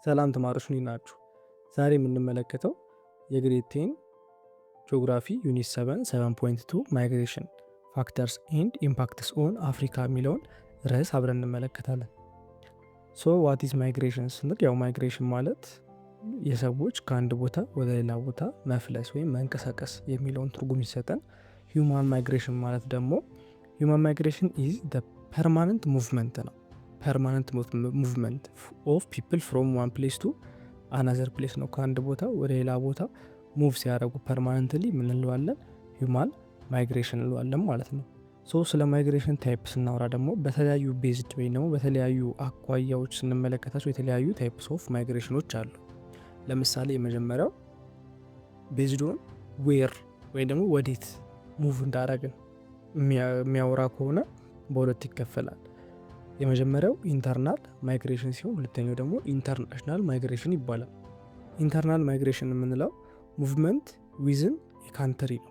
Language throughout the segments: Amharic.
ሰላም ተማሪዎች እንዴት ናችሁ? ዛሬ የምንመለከተው የግሬድ 10 ጂኦግራፊ ዩኒት 7 7.2 ማይግሬሽን ፋክተርስ ኤንድ ኢምፓክትስ ኦን አፍሪካ የሚለውን ርዕስ አብረን እንመለከታለን። ሶ ዋት ኢዝ ማይግሬሽን ስንል ያው ማይግሬሽን ማለት የሰዎች ከአንድ ቦታ ወደ ሌላ ቦታ መፍለስ ወይም መንቀሳቀስ የሚለውን ትርጉም ይሰጠን። ሂውማን ማይግሬሽን ማለት ደግሞ ሂውማን ማይግሬሽን ኢዝ ፐርማነንት ሙቭመንት ነው። ፐርማነንት ሙቭመንት ኦፍ ፒፕል ፍሮም ዋን ፕሌስ ቱ አናዘር ፕሌስ ነው። ከአንድ ቦታ ወደ ሌላ ቦታ ሙቭ ሲያደርጉ ፐርማነንትሊ ምን እንለዋለን? ሂውማን ማይግሬሽን እንለዋለን ማለት ነው። ሶ ስለ ማይግሬሽን ታይፕ ስናወራ ደግሞ በተለያዩ ቤዝድ ወይም ደግሞ በተለያዩ አኳያዎች ስንመለከታቸው የተለያዩ ታይፕስ ኦፍ ማይግሬሽኖች አሉ። ለምሳሌ የመጀመሪያው ቤዝድ ኦን ዌር ወይም ደግሞ ወዴት ሙቭ እንዳደረግን የሚያወራ ከሆነ በሁለት ይከፈላል። የመጀመሪያው ኢንተርናል ማይግሬሽን ሲሆን ሁለተኛው ደግሞ ኢንተርናሽናል ማይግሬሽን ይባላል። ኢንተርናል ማይግሬሽን የምንለው ሙቭመንት ዊዝን የካንትሪ ነው።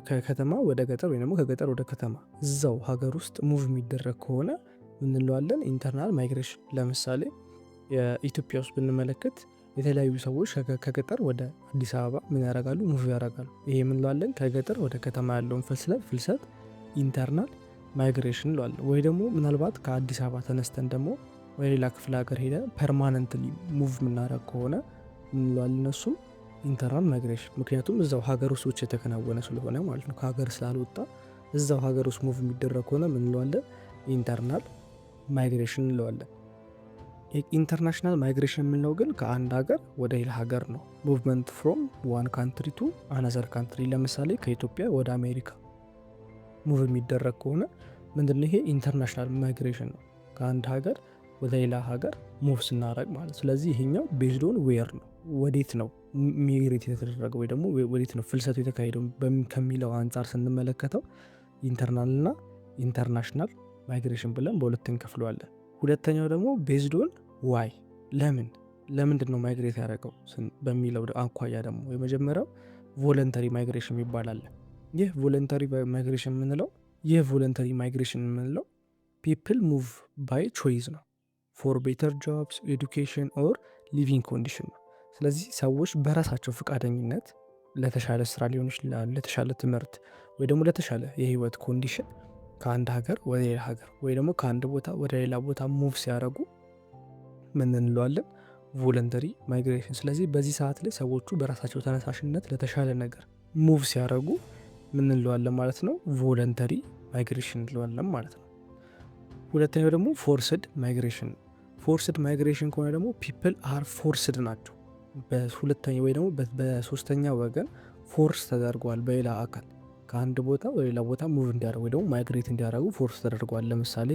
ከከተማ ወደ ገጠር ወይም ደግሞ ከገጠር ወደ ከተማ እዛው ሀገር ውስጥ ሙቭ የሚደረግ ከሆነ ምንለዋለን? ኢንተርናል ማይግሬሽን። ለምሳሌ የኢትዮጵያ ውስጥ ብንመለከት የተለያዩ ሰዎች ከገጠር ወደ አዲስ አበባ ምን ያደርጋሉ? ሙቭ ያደርጋሉ። ይሄ ምንለዋለን? ከገጠር ወደ ከተማ ያለውን ፍልሰት ኢንተርናል ማይግሬሽን እንለዋለን። ወይ ደግሞ ምናልባት ከአዲስ አበባ ተነስተን ደግሞ ወደ ሌላ ክፍለ ሀገር ሄደ ፐርማነንትሊ ሙቭ የምናደርግ ከሆነ እንለዋለን እነሱም ኢንተርናል ማይግሬሽን። ምክንያቱም እዛው ሀገር ውስጥ ብቻ የተከናወነ ስለሆነ ማለት ነው። ከሀገር ስላልወጣ እዛው ሀገር ውስጥ ሙቭ የሚደረግ ከሆነ ምን እንለዋለን? ኢንተርናል ማይግሬሽን እንለዋለን። ኢንተርናሽናል ማይግሬሽን የምንለው ግን ከአንድ ሀገር ወደ ሌላ ሀገር ነው። ሙቭመንት ፍሮም ዋን ካንትሪ ቱ አናዘር ካንትሪ። ለምሳሌ ከኢትዮጵያ ወደ አሜሪካ ሙቭ የሚደረግ ከሆነ ምንድነው? ይሄ ኢንተርናሽናል ማይግሬሽን ነው። ከአንድ ሀገር ወደ ሌላ ሀገር ሙቭ ስናደረግ ማለት። ስለዚህ ይሄኛው ቤዝድ ኦን ዌር ነው። ወዴት ነው ሚግሬት የተደረገ ወይ ደግሞ ወዴት ነው ፍልሰቱ የተካሄደው ከሚለው አንጻር ስንመለከተው ኢንተርናል እና ኢንተርናሽናል ማይግሬሽን ብለን በሁለት እንከፍለዋለን። ሁለተኛው ደግሞ ቤዝድ ኦን ዋይ፣ ለምንድን ነው ማይግሬት ያደረገው በሚለው አኳያ ደግሞ የመጀመሪያው ቮለንተሪ ማይግሬሽን ይባላል። ይህ ቮለንተሪ ማይግሬሽን የምንለው ፒፕል ሙቭ ባይ ቾይዝ ነው። ፎር ቤተር ጆብስ ኤዱኬሽን ኦር ሊቪንግ ኮንዲሽን ነው። ስለዚህ ሰዎች በራሳቸው ፈቃደኝነት ለተሻለ ስራ ሊሆን ይችላል፣ ለተሻለ ትምህርት ወይ ደግሞ ለተሻለ የህይወት ኮንዲሽን ከአንድ ሀገር ወደ ሌላ ሀገር ወይ ደግሞ ከአንድ ቦታ ወደ ሌላ ቦታ ሙቭ ሲያደርጉ ምን እንለዋለን? ቮለንተሪ ማይግሬሽን። ስለዚህ በዚህ ሰዓት ላይ ሰዎቹ በራሳቸው ተነሳሽነት ለተሻለ ነገር ሙቭ ሲያደርጉ ምን እንለዋለን ማለት ነው? ቮለንተሪ ማይግሬሽን እንለዋለን ማለት ነው። ሁለተኛው ደግሞ ፎርስድ ማይግሬሽን። ፎርስድ ማይግሬሽን ከሆነ ደግሞ ፒፕል አር ፎርስድ ናቸው። በሁለተኛ ወይ ደግሞ በሶስተኛ ወገን ፎርስ ተደርገዋል። በሌላ አካል ከአንድ ቦታ ወደ ሌላ ቦታ ሙቭ እንዲያደርጉ ወይ ደግሞ ማይግሬት እንዲያደርጉ ፎርስ ተደርገዋል። ለምሳሌ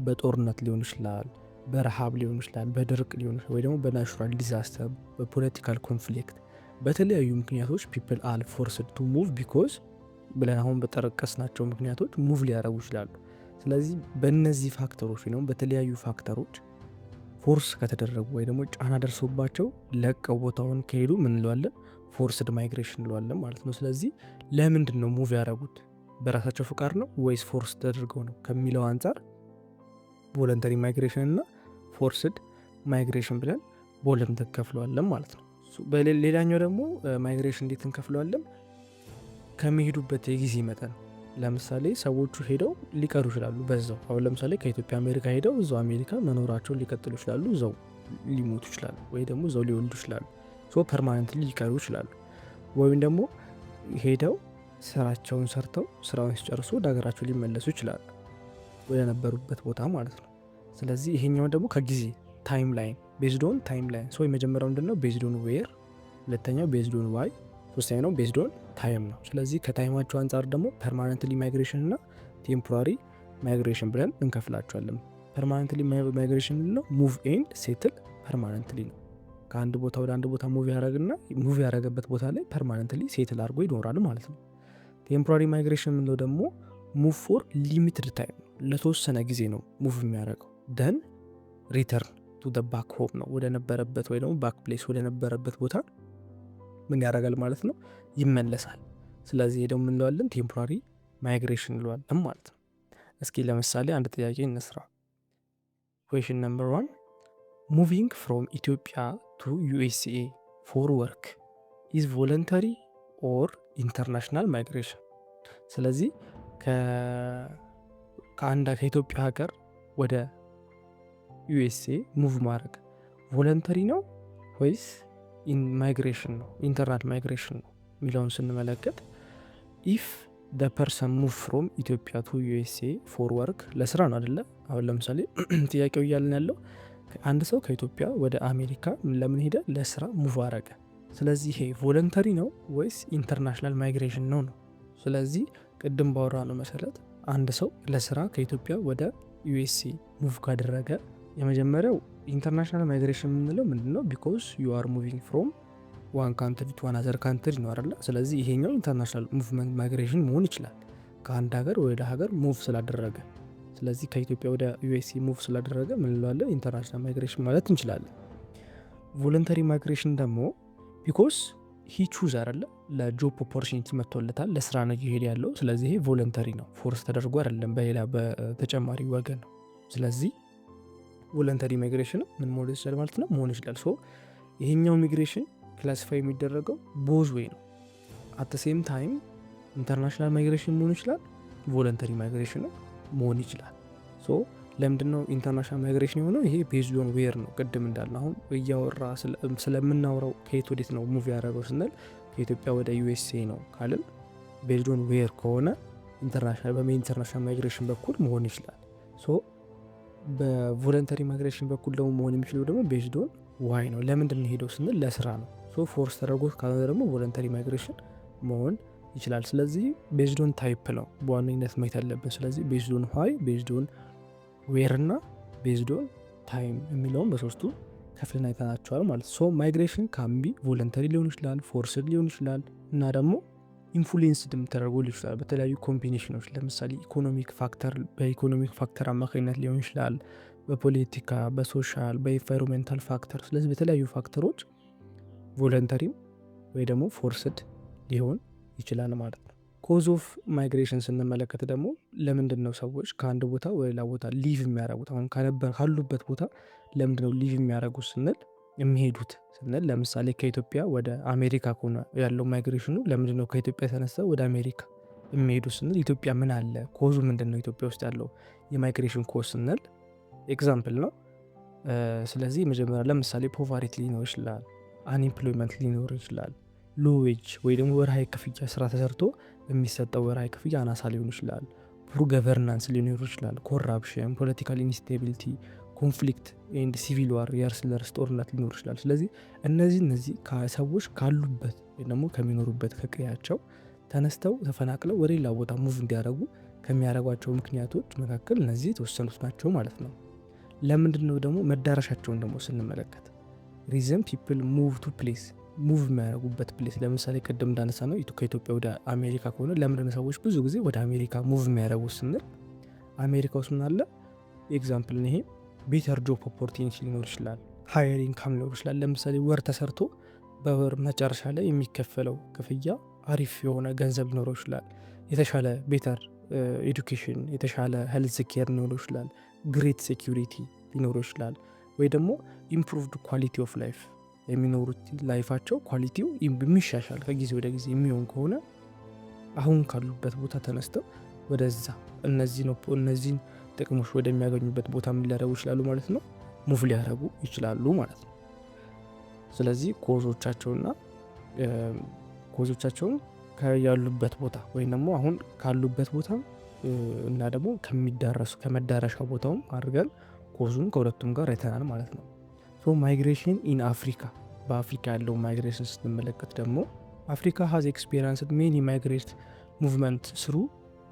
በጦርነት ሊሆን ይችላል፣ በረሃብ ሊሆን ይችላል፣ በድርቅ ሊሆን ይችላል፣ ወይ ደግሞ በናቹራል ዲዛስተር፣ በፖለቲካል ኮንፍሊክት፣ በተለያዩ ምክንያቶች ፒፕል አር ፎርስድ ቱ ሙቭ ቢኮዝ ብለን አሁን በጠረቀስናቸው ምክንያቶች ሙቭ ሊያደርጉ ይችላሉ። ስለዚህ በእነዚህ ፋክተሮች ወይ ደግሞ በተለያዩ ፋክተሮች ፎርስ ከተደረጉ ወይ ደግሞ ጫና ደርሶባቸው ለቀው ቦታውን ከሄዱ ምን እንለዋለን? ፎርስድ ማይግሬሽን እንለዋለን ማለት ነው። ስለዚህ ለምንድን ነው ሙቭ ያደረጉት? በራሳቸው ፍቃድ ነው ወይስ ፎርስ ተደርገው ነው ከሚለው አንጻር ቮለንተሪ ማይግሬሽን እና ፎርስድ ማይግሬሽን ብለን በሁለት እንከፍለዋለን ማለት ነው። ሌላኛው ደግሞ ማይግሬሽን እንዴት እንከፍለዋለን? ከሚሄዱበት የጊዜ መጠን። ለምሳሌ ሰዎቹ ሄደው ሊቀሩ ይችላሉ በዛው። አሁን ለምሳሌ ከኢትዮጵያ አሜሪካ ሄደው እዛው አሜሪካ መኖራቸውን ሊቀጥሉ ይችላሉ፣ እዛው ሊሞቱ ይችላሉ፣ ወይ ደግሞ እዛው ሊወልዱ ይችላሉ። ሶ ፐርማነንትሊ ሊቀሩ ይችላሉ። ወይም ደግሞ ሄደው ስራቸውን ሰርተው ስራውን ሲጨርሱ ወደ ሀገራቸው ሊመለሱ ይችላሉ፣ ወደ ነበሩበት ቦታ ማለት ነው። ስለዚህ ይሄኛው ደግሞ ከጊዜ ታይም ላይን ቤዝድ ኦን ታይም ላይን። ሶ የመጀመሪያው ምንድነው? ቤዝድ ኦን ዌር፣ ሁለተኛው ቤዝድ ኦን ዋይ፣ ሶስተኛ ነው ቤዝድ ኦን ታይም ነው። ስለዚህ ከታይማቸው አንጻር ደግሞ ፐርማነንትሊ ማይግሬሽን እና ቴምፖራሪ ማይግሬሽን ብለን እንከፍላቸዋለን። ፐርማነንትሊ ማይግሬሽን ነው ሙቭ ኤንድ ሴትል ፐርማነንትሊ ነው። ከአንድ ቦታ ወደ አንድ ቦታ ሙቭ ያደረግና ሙቭ ያደረገበት ቦታ ላይ ፐርማነንትሊ ሴትል አድርጎ ይኖራል ማለት ነው። ቴምፖራሪ ማይግሬሽን የምንለው ደግሞ ሙቭ ፎር ሊሚትድ ታይም ነው፣ ለተወሰነ ጊዜ ነው ሙቭ የሚያደርገው። ደን ሪተርን ቱ ደ ባክ ሆም ነው፣ ወደ ነበረበት ወይ ደግሞ ባክ ፕሌስ ወደ ነበረበት ቦታ ምን ያደርጋል ማለት ነው? ይመለሳል። ስለዚህ ሄደው ምንለዋለን? ቴምፖራሪ ማይግሬሽን እንለዋለን ማለት ነው። እስኪ ለምሳሌ አንድ ጥያቄ እንስራ። ኩዌሽን ነምበር 1 ሙቪንግ ፍሮም ኢትዮጵያ ቱ ዩኤስኤ ፎር ወርክ ኢዝ ቮለንተሪ ኦር ኢንተርናሽናል ማይግሬሽን። ስለዚህ ከኢትዮጵያ ሀገር ወደ ዩኤስኤ ሙቭ ማድረግ ቮለንተሪ ነው ወይስ ማይግሬሽን ነው ኢንተርናል ማይግሬሽን ነው የሚለውን ስንመለከት ኢፍ ደ ፐርሰን ሙቭ ፍሮም ኢትዮጵያ ቱ ዩኤስኤ ፎር ወርክ ለስራ ነው አይደለ? አሁን ለምሳሌ ጥያቄው እያልን ያለው አንድ ሰው ከኢትዮጵያ ወደ አሜሪካ ለምን ሄደ? ለስራ ሙቭ አረገ። ስለዚህ ይሄ ቮለንተሪ ነው ወይስ ኢንተርናሽናል ማይግሬሽን ነው ነው? ስለዚህ ቅድም ባወራ ነው መሰረት አንድ ሰው ለስራ ከኢትዮጵያ ወደ ዩኤስኤ ሙቭ ካደረገ የመጀመሪያው ኢንተርናሽናል ማይግሬሽን የምንለው ምንድነው? ቢኮዝ ዩ አር ሙቪንግ ፍሮም ዋን ካንትሪ ቱ አናዘር ካንትሪ ነው አይደለ? ስለዚህ ይሄኛው ኢንተርናሽናል ሙቭመንት ማይግሬሽን መሆን ይችላል ከአንድ ሀገር ወደ ሀገር ሙቭ ስላደረገ። ስለዚህ ከኢትዮጵያ ወደ ዩኤስኤ ሙቭ ስላደረገ ምን እንለዋለን? ኢንተርናሽናል ማይግሬሽን ማለት እንችላለን። ቮለንተሪ ማይግሬሽን ደግሞ ቢኮዝ ሂ ቹዝ አይደለ? ለጆብ ኦፖርቹኒቲ መጥቶለታል፣ ለስራ ነው እየሄደ ያለው። ስለዚህ ይሄ ቮለንተሪ ነው፣ ፎርስ ተደርጎ አይደለም፣ በሌላ በተጨማሪ ወገን ነው። ስለዚህ ቮለንተሪ ማይግሬሽን ምን መሆን ይችላል ማለት ነው? መሆን ይችላል። ሶ ይሄኛው ሚግሬሽን ክላሲፋይ የሚደረገው ቦዝ ወይ ነው። አት ሴም ታይም ኢንተርናሽናል ማይግሬሽን መሆን ይችላል፣ ቮለንተሪ ማይግሬሽን መሆን ይችላል። ሶ ለምንድነው ኢንተርናሽናል ማይግሬሽን የሆነው? ይሄ ቤዝድ ኦን ዌር ነው። ቅድም እንዳለ አሁን እያወራ ስለምናወራው ከየት ወዴት ነው ሙቭ ያደረገው ስንል ከኢትዮጵያ ወደ ዩኤስኤ ነው ካልን ቤዝድ ኦን ዌር ከሆነ በኢንተርናሽናል ማይግሬሽን በኩል መሆን ይችላል። ሶ በቮለንተሪ ማይግሬሽን በኩል ደግሞ መሆን የሚችለው ደግሞ ቤዝድ ኦን ዋይ ነው። ለምንድን ነው ሄደው ስንል ለስራ ነው። ሶ ፎርስ ተደርጎ ካልሆነ ደግሞ ቮለንተሪ ማይግሬሽን መሆን ይችላል። ስለዚህ ቤዝድ ኦን ታይፕ ነው በዋነኝነት ማየት ያለብን። ስለዚህ ቤዝድ ኦን ዋይ፣ ቤዝድ ኦን ዌር እና ቤዝድ ኦን ታይም የሚለውን በሶስቱ ከፍለን አይተናቸዋል ማለት። ሶ ማይግሬሽን ካምቢ ቮለንተሪ ሊሆን ይችላል፣ ፎርስድ ሊሆን ይችላል እና ደግሞ ኢንፍሉዌንስድም ተደርጎ ሊሆን ይችላል በተለያዩ ኮምቢኔሽኖች። ለምሳሌ በኢኮኖሚክ ፋክተር አማካኝነት ሊሆን ይችላል፣ በፖለቲካ፣ በሶሻል፣ በኢንቫይሮንሜንታል ፋክተር። ስለዚህ በተለያዩ ፋክተሮች ቮለንተሪም ወይ ደግሞ ፎርስድ ሊሆን ይችላል ማለት ነው። ኮዝ ኦፍ ማይግሬሽን ስንመለከት ደግሞ ለምንድን ነው ሰዎች ከአንድ ቦታ ወደ ሌላ ቦታ ሊቭ የሚያደርጉት? አሁን ካሉበት ቦታ ለምንድን ነው ሊቭ የሚያደርጉት ስንል የሚሄዱት ስንል ለምሳሌ ከኢትዮጵያ ወደ አሜሪካ ከሆነ ያለው ማይግሬሽኑ ለምንድን ነው ከኢትዮጵያ ተነስተው ወደ አሜሪካ የሚሄዱት ስንል ኢትዮጵያ ምን አለ? ኮዙ ምንድን ነው? ኢትዮጵያ ውስጥ ያለው የማይግሬሽን ኮዝ ስንል ኤግዛምፕል ነው። ስለዚህ መጀመሪያ ለምሳሌ ፖቨርቲ ሊኖር ይችላል፣ አንኤምፕሎይመንት ሊኖር ይችላል፣ ሎ ዌጅ ወይ ደግሞ ወርሃዊ ክፍያ ስራ ተሰርቶ የሚሰጠው ወርሃዊ ክፍያ አናሳ ሊሆን ይችላል፣ ፑር ገቨርናንስ ሊኖር ይችላል፣ ኮራፕሽን፣ ፖለቲካል ኢንስቴቢሊቲ፣ ኮንፍሊክት ኤንድ ሲቪል ዋር፣ የእርስ ለእርስ ጦርነት ሊኖር ይችላል። ስለዚህ እነዚህ ሰዎች ካሉበት ወይ ደግሞ ከሚኖሩበት ከቀያቸው ተነስተው ተፈናቅለው ወደ ሌላ ቦታ ሙቭ እንዲያደርጉ ከሚያደርጓቸው ምክንያቶች መካከል እነዚህ የተወሰኑት ናቸው ማለት ነው። ለምንድን ነው ደግሞ መዳረሻቸውን ደግሞ ስንመለከት ሪዝን ፒፕል ሙቭ ቱ ፕሌስ ሙቭ የሚያደርጉበት ፕሌስ ለምሳሌ ቅድም እንዳነሳ ነው ከኢትዮጵያ ወደ አሜሪካ ከሆነ ለምንድን ነው ሰዎች ብዙ ጊዜ ወደ አሜሪካ ሙቭ የሚያደርጉት ስንል አሜሪካ ውስጥ ምን አለ? ኤግዛምፕል ይሄ ቤተር ጆብ ኦፖርቹኒቲ ሊኖር ይችላል፣ ሃየር ኢንካም ሊኖር ይችላል። ለምሳሌ ወር ተሰርቶ በወር መጨረሻ ላይ የሚከፈለው ክፍያ አሪፍ የሆነ ገንዘብ ሊኖረው ይችላል፣ የተሻለ ቤተር ኤዱኬሽን፣ የተሻለ ሄልዝ ኬር ሊኖረው ይችላል፣ ግሬት ሴኪሪቲ ሊኖረው ይችላል፣ ወይ ደግሞ ኢምፕሩቭድ ኳሊቲ ኦፍ ላይፍ የሚኖሩት ላይፋቸው ኳሊቲው የሚሻሻል ከጊዜ ወደ ጊዜ የሚሆን ከሆነ አሁን ካሉበት ቦታ ተነስተው ወደዛ እነዚህን ጥቅሞች ወደሚያገኙበት ቦታ ምን ሊያደርጉ ይችላሉ ማለት ነው? ሙቭ ሊያደርጉ ይችላሉ ማለት ነው። ስለዚህ ኮዞቻቸውን ያሉበት ቦታ ወይም ደግሞ አሁን ካሉበት ቦታ እና ደግሞ ከመዳረሻ ቦታውም አድርገን ኮዙን ከሁለቱም ጋር አይተናል ማለት ነው። ሶ ማይግሬሽን ኢን አፍሪካ፣ በአፍሪካ ያለው ማይግሬሽን ስትመለከት ደግሞ አፍሪካ ሀዝ ኤክስፔሪንስድ ሜኒ ማይግሬት ሙቭመንት ስሩ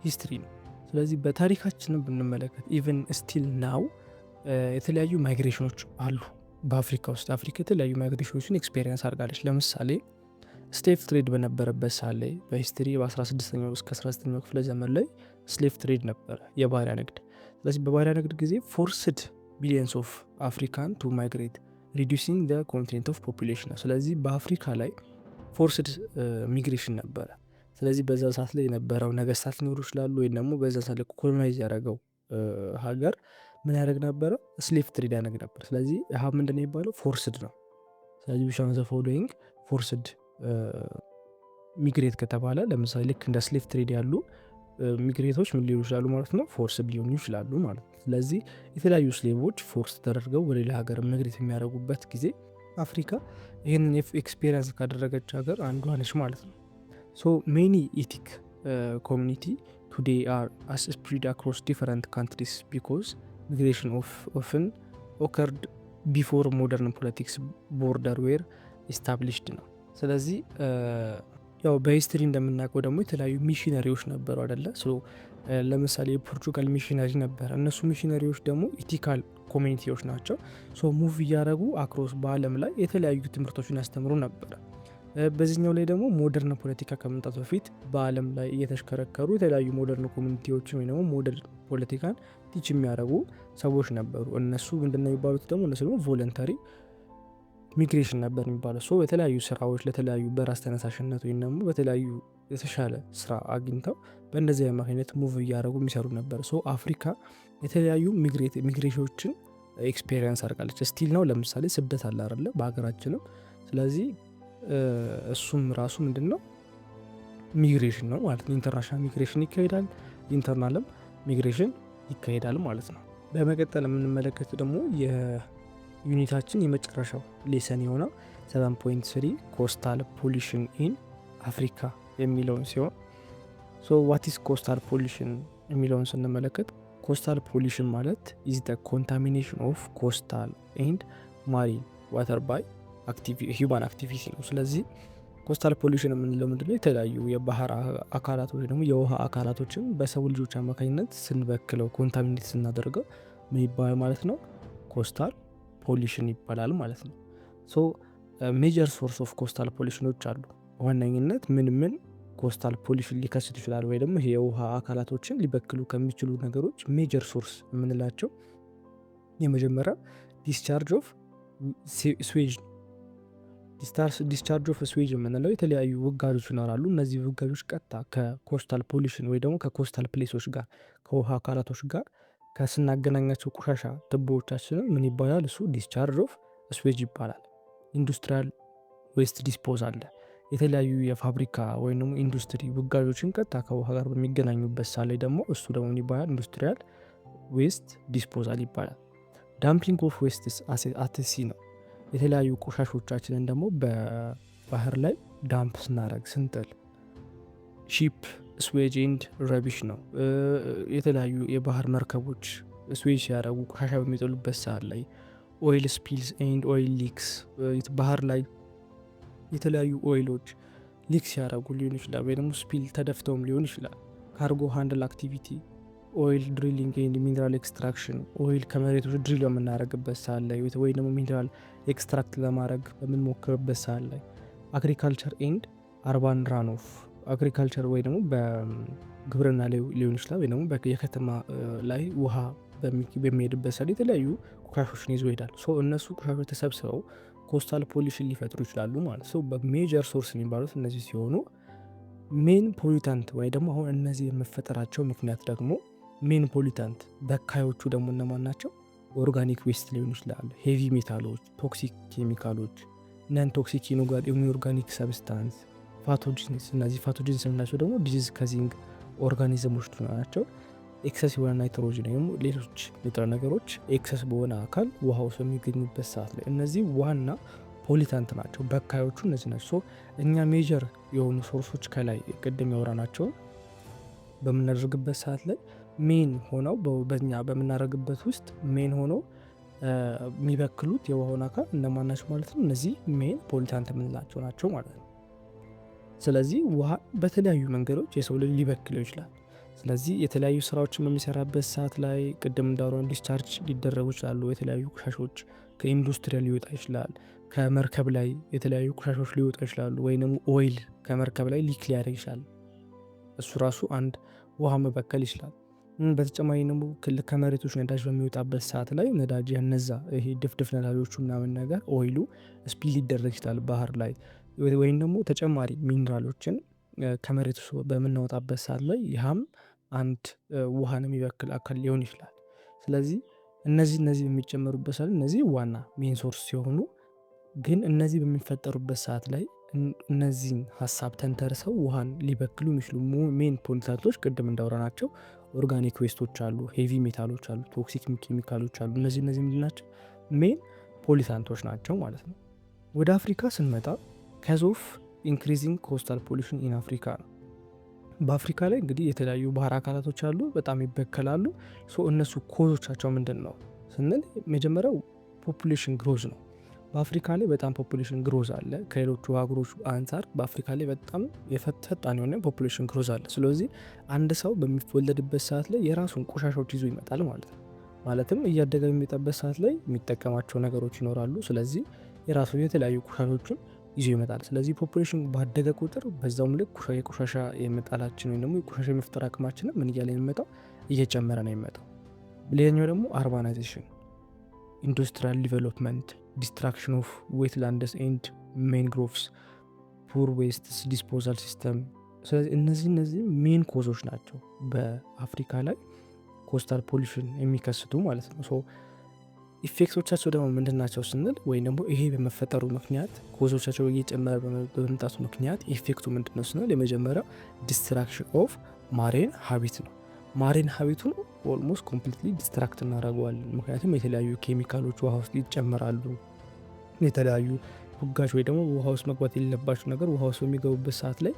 ሂስትሪ ነው። ስለዚህ በታሪካችንም ብንመለከት ኢቨን ስቲል ናው የተለያዩ ማይግሬሽኖች አሉ በአፍሪካ ውስጥ። አፍሪካ የተለያዩ ማይግሬሽኖችን ኤክስፔሪንስ አድርጋለች። ለምሳሌ ስሌቭ ትሬድ በነበረበት ሳለ ላይ በሂስትሪ በ16ኛው እስከ 19ኛው ክፍለ ዘመን ላይ ስሌቭ ትሬድ ነበረ፣ የባሪያ ንግድ። ስለዚህ በባሪያ ንግድ ጊዜ ፎርስድ ቢሊየንስ ኦፍ አፍሪካን ቱ ማይግሬት ሪዲዩሲንግ ደ ኮንቲኔንት ኦፍ ፖፑሌሽን ነው። ስለዚህ በአፍሪካ ላይ ፎርስድ ሚግሬሽን ነበረ። ስለዚህ በዛ ሰዓት ላይ የነበረው ነገስታት ሊኖሩ ይችላሉ፣ ወይም ደግሞ በዛ ሰዓት ላይ ኮሎናይዝ ያደረገው ሀገር ምን ያደርግ ነበረ? ስሌቭ ትሬድ ያደርግ ነበር። ስለዚህ ይህ ምንድን ነው የሚባለው? ፎርስድ ነው። ስለዚህ ዊች ዋን ዘ ፎሎዊንግ ፎርስድ ሚግሬት ከተባለ ለምሳሌ ልክ እንደ ስሌቭ ትሬድ ያሉ ሚግሬቶች ምን ሊሆኑ ይችላሉ ማለት ነው? ፎርስድ ሊሆኑ ይችላሉ ማለት ነው። ስለዚህ የተለያዩ ስሌቮች ፎርስ ተደርገው ወደ ሌላ ሀገር ሚግሬት የሚያደርጉበት ጊዜ አፍሪካ ይህንን ኤክስፔሪንስ ካደረገች ሀገር አንዷ ነች ማለት ነው። ሶ ሜኒ ኢቲክ ኮሚኒቲ ቱዴይ አር አስ ስፕሪድ አክሮስ ዲፈረንት ካንትሪስ ቢኮዝ ሚግሬሽን ኦፍን ኦከርድ ቢፎር ሞደርን ፖለቲክስ ቦርደር ዌር ኢስታብሊሽድ ነው። ስለዚህ ያው በሂስትሪ እንደምናውቀው ደግሞ የተለያዩ ሚሽነሪዎች ነበሩ አደለ? ለምሳሌ የፖርቹጋል ሚሽነሪ ነበረ። እነሱ ሚሽነሪዎች ደግሞ ኢቲካል ኮሚኒቲዎች ናቸው። ሙቭ እያደረጉ አክሮስ በአለም ላይ የተለያዩ ትምህርቶችን ያስተምሩ ነበረ። በዚህኛው ላይ ደግሞ ሞደርን ፖለቲካ ከመምጣት በፊት በአለም ላይ እየተሽከረከሩ የተለያዩ ሞደርን ኮሚኒቲዎችን ወይ ደግሞ ሞደርን ፖለቲካን ቲች የሚያደርጉ ሰዎች ነበሩ። እነሱ ምንድነው የሚባሉት ደግሞ? እነሱ ደግሞ ቮለንተሪ ሚግሬሽን ነበር የሚባለው። የተለያዩ ስራዎች ለተለያዩ በራስ ተነሳሽነት ወይም ደግሞ በተለያዩ የተሻለ ስራ አግኝተው በእንደዚህ አማካኝነት ሙቭ እያደረጉ የሚሰሩ ነበር። አፍሪካ የተለያዩ ሚግሬሽኖችን ኤክስፔሪንስ አድርጋለች። ስቲል ነው። ለምሳሌ ስደት አለ አይደለ? በሀገራችንም። ስለዚህ እሱም ራሱ ምንድን ነው? ሚግሬሽን ነው ማለት ነው። ኢንተርናሽናል ሚግሬሽን ይካሄዳል፣ ኢንተርናልም ሚግሬሽን ይካሄዳል ማለት ነው። በመቀጠል የምንመለከት ደግሞ ዩኒታችን የመጨረሻው ሌሰን የሆነው 7.3 ኮስታል ፖሊሽን ኢን አፍሪካ የሚለውን ሲሆን ዋት ኢዝ ኮስታል ፖሊሽን የሚለውን ስንመለከት ኮስታል ፖሊሽን ማለት ኢዝ ዘ ኮንታሚኔሽን ኦፍ ኮስታል ኤንድ ማሪን ዋተር ባይ ሂውማን አክቲቪቲ ነው። ስለዚህ ኮስታል ፖሊሽን የምንለው ምንድነው? የተለያዩ የባህር አካላቶች ደግሞ የውሃ አካላቶችን በሰው ልጆች አማካኝነት ስንበክለው ኮንታሚኔት ስናደርገው ምን ይባላል ማለት ነው? ኮስታል ፖሊሽን ይባላል ማለት ነው። ሜጀር ሶርስ ኦፍ ኮስታል ፖሊሽኖች አሉ። በዋነኝነት ምን ኮስታል ፖሊሽን ሊከስት ይችላል ወይ ደግሞ የውሃ አካላቶችን ሊበክሉ ከሚችሉ ነገሮች ሜጀር ሶርስ የምንላቸው የመጀመሪያ ዲስቻርጅ ኦፍ ስዌጅ ዲስቻርጅ ኦፍ ስዌጅ የምንለው የተለያዩ ውጋጆች ይኖራሉ። እነዚህ ውጋጆች ቀጥታ ከኮስታል ፖሊሽን ወይ ደግሞ ከኮስታል ፕሌሶች ጋር ከውሃ አካላቶች ጋር ከስናገናኛቸው ቆሻሻ ትቦዎቻችንን ምን ይባላል? እሱ ዲስቻርጅ ኦፍ ስዌጅ ይባላል። ኢንዱስትሪያል ዌስት ዲስፖዝ አለ። የተለያዩ የፋብሪካ ወይም ደግሞ ኢንዱስትሪ ውጋጆችን ቀጥታ ከውሃ ጋር በሚገናኙበት ሳ ላይ ደግሞ እሱ ደግሞ ይባላል ኢንዱስትሪያል ዌስት ዲስፖዛል ይባላል። ዳምፒንግ ኦፍ ዌስትስ አትሲ ነው። የተለያዩ ቆሻሾቻችንን ደግሞ በባህር ላይ ዳምፕ ስናረግ ስንጥል ሺፕ ስዌጅ ኤንድ ረቢሽ ነው። የተለያዩ የባህር መርከቦች ስዌጅ ሲያደረጉ ቆሻሻ በሚጥሉበት ሰዓት ላይ ኦይል ስፒልስ ኤንድ ኦይል ሊክስ ባህር ላይ የተለያዩ ኦይሎች ሊክ ሲያደረጉ ሊሆን ይችላል፣ ወይ ደግሞ ስፒል ተደፍተውም ሊሆን ይችላል። ካርጎ ሃንድል አክቲቪቲ፣ ኦይል ድሪሊንግ ኤንድ ሚኒራል ኤክስትራክሽን፣ ኦይል ከመሬቶች ድሪል በምናደረግበት ሰዓት ላይ ወይ ደግሞ ሚኒራል ኤክስትራክት ለማድረግ በምንሞክርበት ሰዓት ላይ አግሪካልቸር ኤንድ አርባን ራኖፍ አግሪካልቸር ወይ ደግሞ በግብርና ላይ ሊሆን ይችላል፣ ወይ ደግሞ የከተማ ላይ ውሃ በሚሄድበት ሰዓት የተለያዩ ቆሻሾችን ይዞ ይሄዳል። እነሱ ቆሻሾች ተሰብስበው ኮስታል ፖሊሽን ሊፈጥሩ ይችላሉ ማለት ነው። በሜጀር ሶርስ የሚባሉት እነዚህ ሲሆኑ ሜን ፖሊታንት ወይ ደግሞ አሁን እነዚህ የመፈጠራቸው ምክንያት ደግሞ ሜን ፖሊታንት በካዮቹ ደግሞ እነማን ናቸው? ኦርጋኒክ ዌስት ሊሆኑ ይችላሉ፣ ሄቪ ሜታሎች፣ ቶክሲክ ኬሚካሎች፣ ነን ቶክሲክ ኢንኦርጋኒክ ሰብስታንስ፣ ፓቶጂንስ። እነዚህ ፓቶጂንስ የምናቸው ደግሞ ዲዚዝ ካዚንግ ኦርጋኒዝሞች ናቸው። ኤክሰስ የሆነ ናይትሮጅን ወይም ሌሎች ንጥረ ነገሮች ኤክሰስ በሆነ አካል ውሃ ውስጥ በሚገኙበት ሰዓት ላይ እነዚህ ዋና ፖሊታንት ናቸው፣ በካዮቹ እነዚህ ናቸው። እኛ ሜጀር የሆኑ ሶርሶች ከላይ ቅድም ያወራናቸው በምናደርግበት ሰዓት ላይ ሜን ሆነው በኛ በምናደርግበት ውስጥ ሜን ሆነው የሚበክሉት የውሃውን አካል እነማን ናቸው ማለት ነው? እነዚህ ሜን ፖሊታንት የምንላቸው ናቸው ማለት ነው። ስለዚህ ውሃ በተለያዩ መንገዶች የሰው ልጅ ሊበክለው ይችላል። ስለዚህ የተለያዩ ስራዎችን በሚሰራበት ሰዓት ላይ ቅድም እንዳወራን ዲስቻርጅ ሊደረጉ ይችላሉ። የተለያዩ ቆሻሾች ከኢንዱስትሪ ሊወጣ ይችላል። ከመርከብ ላይ የተለያዩ ቆሻሾች ሊወጣ ይችላሉ። ወይም ኦይል ከመርከብ ላይ ሊክ ሊያደርግ ይችላል። እሱ ራሱ አንድ ውሃ መበከል ይችላል። በተጨማሪ ደግሞ ከመሬቶች ነዳጅ በሚወጣበት ሰዓት ላይ ነዳጅ ያነዛ ይሄ ድፍድፍ ነዳጆቹ ምናምን ነገር ኦይሉ ስፒል ሊደረግ ይችላል ባህር ላይ። ወይም ደግሞ ተጨማሪ ሚኒራሎችን ከመሬት ውስጥ በምናወጣበት ሰዓት ላይ ይህም አንድ ውሃን የሚበክል አካል ሊሆን ይችላል። ስለዚህ እነዚህ በሚጨመሩበት ሰዓት እነዚህ ዋና ሜን ሶርስ ሲሆኑ ግን እነዚህ በሚፈጠሩበት ሰዓት ላይ እነዚህን ሀሳብ ተንተርሰው ውሃን ሊበክሉ የሚችሉ ሜን ፖሊታንቶች ቅድም እንዳወራናቸው ኦርጋኒክ ዌስቶች አሉ፣ ሄቪ ሜታሎች አሉ፣ ቶክሲክ ኬሚካሎች አሉ። እነዚህ ምንድን ናቸው? ሜን ፖሊታንቶች ናቸው ማለት ነው። ወደ አፍሪካ ስንመጣ ካዝ ኦፍ ኢንክሪዚንግ ኮስታል ፖሊሽን ኢን አፍሪካ ነው። በአፍሪካ ላይ እንግዲህ የተለያዩ ባህር አካላቶች አሉ፣ በጣም ይበከላሉ። እነሱ ኮዞቻቸው ምንድን ነው ስንል መጀመሪያው ፖፑሌሽን ግሮዝ ነው። በአፍሪካ ላይ በጣም ፖፑሌሽን ግሮዝ አለ። ከሌሎቹ ሀገሮች አንጻር በአፍሪካ ላይ በጣም ፈጣን የሆነ ፖፑሌሽን ግሮዝ አለ። ስለዚህ አንድ ሰው በሚወለድበት ሰዓት ላይ የራሱን ቆሻሻዎች ይዞ ይመጣል ማለት ነው። ማለትም እያደገ በሚመጣበት ሰዓት ላይ የሚጠቀማቸው ነገሮች ይኖራሉ። ስለዚህ የራሱ የተለያዩ ቆሻሾችን ይዞ ይመጣል። ስለዚህ ፖፑሌሽን ባደገ ቁጥር በዛውም ልክ የቆሻሻ የመጣላችን ወይም ደግሞ የቆሻሻ የመፍጠር አቅማችንን ምን እያለ የሚመጣው እየጨመረ ነው የሚመጣው። ሌላኛው ደግሞ አርባናይዜሽን፣ ኢንዱስትሪያል ዲቨሎፕመንት፣ ዲስትራክሽን ኦፍ ዌትላንድስ ኤንድ ሜንግሮቭስ፣ ፑር ዌስትስ ዲስፖዛል ሲስተም። ስለዚህ እነዚህ ሜን ኮዞች ናቸው በአፍሪካ ላይ ኮስታል ፖሊሽን የሚከስቱ ማለት ነው። ኢፌክቶቻቸው ደግሞ ምንድን ናቸው ስንል ወይም ደግሞ ይሄ በመፈጠሩ ምክንያት ኮዞቻቸው እየጨመረ በመምጣቱ ምክንያት ኢፌክቱ ምንድን ነው ስንል የመጀመሪያው ዲስትራክሽን ኦፍ ማሬን ሀቢት ነው። ማሬን ሀቢቱን ኦልሞስት ኮምፕሊትሊ ዲስትራክት እናደርገዋለን። ምክንያቱም የተለያዩ ኬሚካሎች ውሃ ውስጥ ይጨመራሉ። የተለያዩ ሁጋች ወይ ደግሞ ውሃ ውስጥ መግባት የሌለባቸው ነገር ውሃ ውስጥ በሚገቡበት ሰዓት ላይ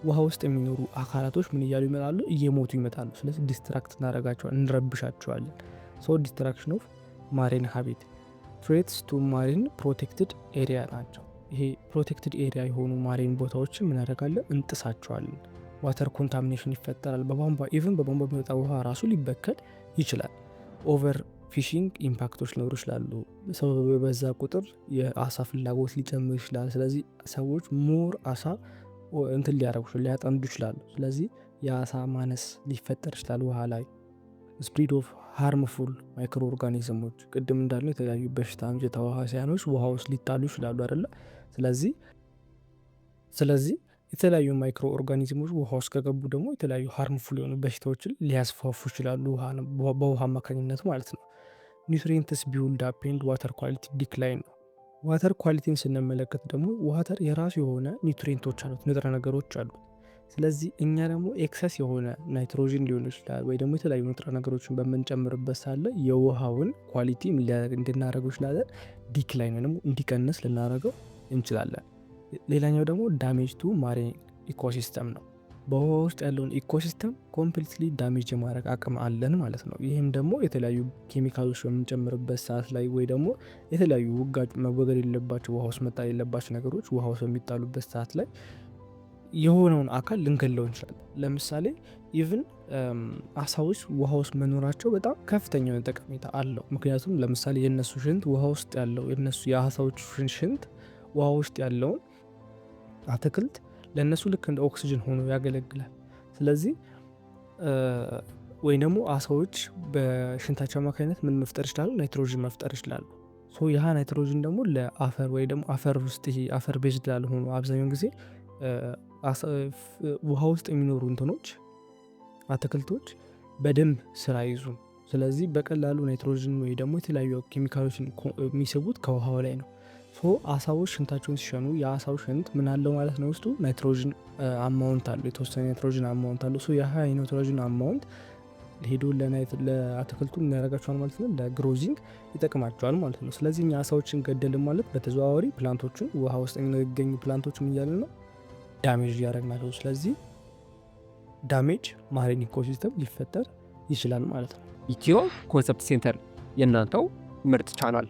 ውሃ ውስጥ የሚኖሩ አካላቶች ምን እያሉ ይመጣሉ? እየሞቱ ይመጣሉ። ስለዚህ ዲስትራክት እናደርጋቸዋለን፣ እንረብሻቸዋለን። ዲስትራክሽን ኦፍ ማሪን ሀቢት። ትሬትስ ቱ ማሪን ፕሮቴክትድ ኤሪያ ናቸው። ይሄ ፕሮቴክትድ ኤሪያ የሆኑ ማሪን ቦታዎችን ምን ያደርጋለን? እንጥሳቸዋለን። ዋተር ኮንታሚኔሽን ይፈጠራል። በቧንቧ ኢቭን በቧንቧ የሚወጣ ውሃ ራሱ ሊበከል ይችላል። ኦቨር ፊሽንግ ኢምፓክቶች ሊኖሩ ይችላሉ። ሰው በበዛ ቁጥር የአሳ ፍላጎት ሊጨምር ይችላል። ስለዚህ ሰዎች ሞር አሳ እንትን ሊያጠምዱ ይችላሉ። ስለዚህ የአሳ ማነስ ሊፈጠር ይችላል ውሃ ላይ። ስፕሪድ ኦፍ ሃርምፉል ማይክሮ ኦርጋኒዝሞች ቅድም እንዳሉ የተለያዩ በሽታ አምጪ ተዋሲያኖች ውሃ ውስጥ ሊጣሉ ይችላሉ አይደለ? ስለዚህ የተለያዩ ማይክሮ ኦርጋኒዝሞች ውሃ ውስጥ ከገቡ ደግሞ የተለያዩ ሃርምፉል የሆኑ በሽታዎችን ሊያስፋፉ ይችላሉ በውሃ አማካኝነት ማለት ነው። ኒውትሪየንትስ ቢውልድ አፕ ኤንድ ዋተር ኳሊቲ ዲክላይን ነው። ዋተር ኳሊቲን ስንመለከት ደግሞ ዋተር የራሱ የሆነ ኒውትሪየንቶች አሉት፣ ንጥረ ነገሮች አሉት። ስለዚህ እኛ ደግሞ ኤክሰስ የሆነ ናይትሮጂን ሊሆን ይችላል ወይ ደግሞ የተለያዩ ንጥረ ነገሮችን በምንጨምርበት ሳለ የውሃውን ኳሊቲ እንድናደረገው ይችላለን፣ ዲክላይን ወይም እንዲቀንስ ልናደረገው እንችላለን። ሌላኛው ደግሞ ዳሜጅ ቱ ማሪን ኢኮሲስተም ነው። በውሃ ውስጥ ያለውን ኢኮሲስተም ኮምፕሊትሊ ዳሜጅ የማድረግ አቅም አለን ማለት ነው። ይህም ደግሞ የተለያዩ ኬሚካሎች በምንጨምርበት ሰዓት ላይ ወይ ደግሞ የተለያዩ ውጋጅ መወገድ የሌለባቸው ውሃ ውስጥ መጣል የሌለባቸው ነገሮች ውሃ ውስጥ በሚጣሉበት ሰዓት ላይ የሆነውን አካል ልንገለው እንችላለን። ለምሳሌ ኢቭን አሳዎች ውሃ ውስጥ መኖራቸው በጣም ከፍተኛ የሆነ ጠቀሜታ አለው። ምክንያቱም ለምሳሌ የእነሱ ሽንት ውሃ ውስጥ ያለው የአሳዎች ሽንት ውሃ ውስጥ ያለውን አትክልት ለእነሱ ልክ እንደ ኦክሲጅን ሆኖ ያገለግላል። ስለዚህ ወይ ደግሞ አሳዎች በሽንታቸው አማካኝነት ምን መፍጠር ይችላሉ? ናይትሮጅን መፍጠር ይችላሉ። ያ ናይትሮጅን ደግሞ ለአፈር ወይ ደግሞ አፈር ውስጥ ይሄ አፈር ቤዝድ ላልሆኑ አብዛኛውን ጊዜ ውሃ ውስጥ የሚኖሩ እንትኖች አትክልቶች በደንብ ስራ ይዙ። ስለዚህ በቀላሉ ናይትሮጅን ወይ ደግሞ የተለያዩ ኬሚካሎችን የሚስቡት ከውሃው ላይ ነው። አሳዎች ሽንታቸውን ሲሸኑ የአሳው ሽንት ምን አለው ማለት ነው? ውስጡ ናይትሮጅን አማውንት አለው፣ የተወሰነ ናይትሮጅን አማውንት አለው። ያ ናይትሮጅን አማውንት ሄዶ ለአትክልቱ ያደርጋቸዋል ማለት ነው፣ ለግሮዚንግ ይጠቅማቸዋል ማለት ነው። ስለዚህ እኛ አሳዎችን ገደልን ማለት በተዘዋዋሪ ፕላንቶችን ውሃ ውስጥ የሚገኙ ፕላንቶችን እያለን ነው ዳሜጅ እያደረግናቸው። ስለዚህ ዳሜጅ ማሪን ኢኮሲስተም ሊፈጠር ይችላል ማለት ነው። ኢትዮ ኮንሰፕት ሴንተር የእናንተው ምርጥ ቻናል